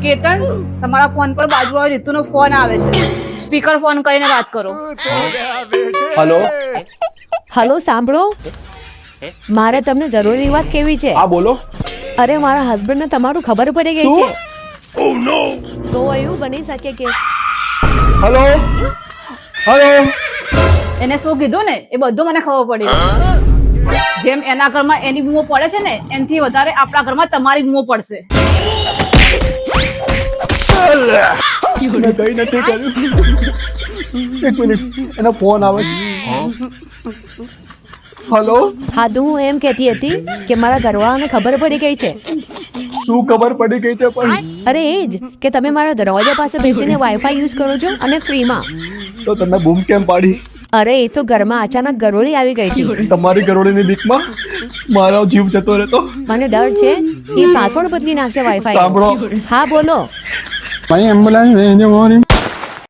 કેતન, તમારા ફોન પર બાજુવાળી રીતુનો ફોન આવે છે. સ્પીકર ફોન કરીને વાત કરો. હલો, હલો, સાંભળો, મારે તમને જરૂરી વાત કેવી છે. હા બોલો. અરે મારા હસબન્ડને તમારું ખબર પડી ગઈ શું? છે. તો એવું બની શકે કે હલો હલો. એને શું કીધું ને એ બધું મને ખબર પડી ગયું. જેમ એના ઘરમાં એની બૂમો પડે છે ને એનાથી વધારે આપણા ઘરમાં તમારી બૂમો પડશે. મેં કઈ નથી કર્યું. એક મિનિટ, એનો ફોન આવે છે. હલો, હા, તો હું એમ કહેતી હતી કે મારા ઘરવાળાને ખબર પડી ગઈ છે. શું ખબર પડી ગઈ છે પણ? અરે એ જ કે તમે મારા દરવાજા પાસે બેસીને વાઈફાઈ યુઝ કરો છો અને ફ્રીમાં. તો તમે બૂમ કેમ પાડી? અરે એ તો ઘરમાં અચાનક ગરોળી આવી ગઈ હતી. તમારી ગરોળીની બીકમાં મારો જીવ જતો રહેતો. મને ડર છે એ પાસવર્ડ બદલી નાખશે વાઈફાઈ. સાંભળો. હા બોલો. ભાઈ એમ્બ્યુલન્સ ભેજો મોરી